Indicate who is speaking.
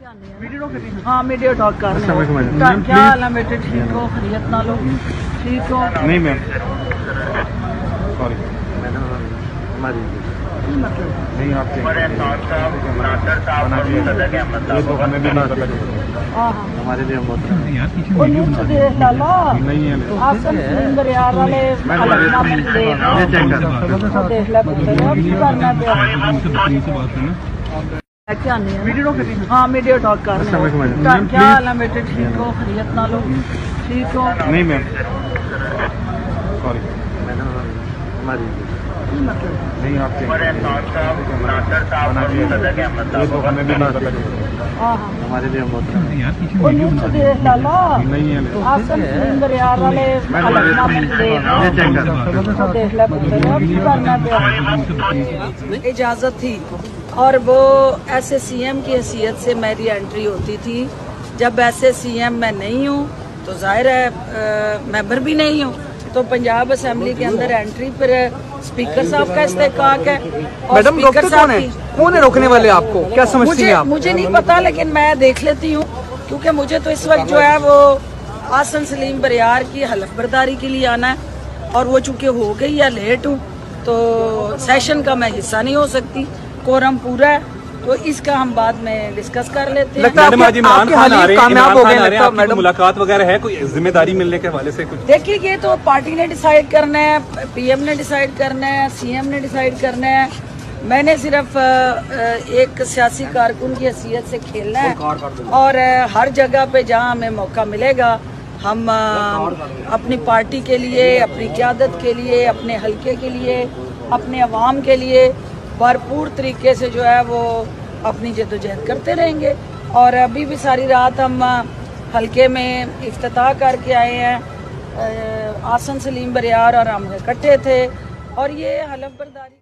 Speaker 1: हाँ media talk कर रहे हो। क्या हाल है बेटे, ठीक हो? खैरियत ना लो, ठीक हो?
Speaker 2: नहीं मैम, सॉरी नहीं आपके हमें भी नहीं पता हमारे लिए नहीं है।
Speaker 1: हाँ मीडिया टॉक कर रहे हो। क्या हाल है बेटे, ठीक हो? खैरियत ना लो, ठीक हो?
Speaker 2: नहीं मैम, सॉरी नहीं आपके हमें भी नहीं पता हमारे लिए नहीं है।
Speaker 1: इजाजत थी और वो ऐसे सीएम की हैसियत से मेरी एंट्री होती थी। जब ऐसे सीएम मैं नहीं हूँ तो जाहिर है मेंबर भी नहीं हूँ, तो पंजाब असेंबली के अंदर एंट्री पर स्पीकर साहब का इस्तेकाक है।
Speaker 3: मैडम डॉक्टर कौन है रोकने वाले आपको, क्या समझती हैं आप?
Speaker 1: मुझे नहीं पता, लेकिन मैं देख लेती हूँ, क्योंकि मुझे तो इस वक्त जो है वो आसन सलीम बरियार की हलफ बर्दारी के लिए आना है, और वो चूंकि हो गई या लेट हूँ तो सेशन का मैं हिस्सा नहीं हो सकती। कोरम पूरा है तो इसका हम बाद में डिस्कस कर लेते हैं।
Speaker 3: मैडम आज इमरान खान आ रहे हैं, कामयाब हो गए मैडम,
Speaker 2: मुलाकात वगैरह है, कोई जिम्मेदारी मिलने के हवाले से कुछ?
Speaker 1: देखिए ये तो पार्टी ने डिसाइड करना है, पीएम ने डिसाइड करना है, सीएम ने डिसाइड करना है। मैंने सिर्फ एक सियासी कारकुन की हैसियत से खेलना है, और हर जगह पे जहां हमें मौका मिलेगा हम अपनी पार्टी के लिए, अपनी क़यादत के लिए, अपने हलके के लिए, अपने अवाम के लिए भरपूर तरीके से जो है वो अपनी जद्दोजहद करते रहेंगे। और अभी भी सारी रात हम हलके में इफ्तिताह करके आए हैं। आसन सलीम बरियार और हम इकट्ठे थे, और ये हलफ बर्दारी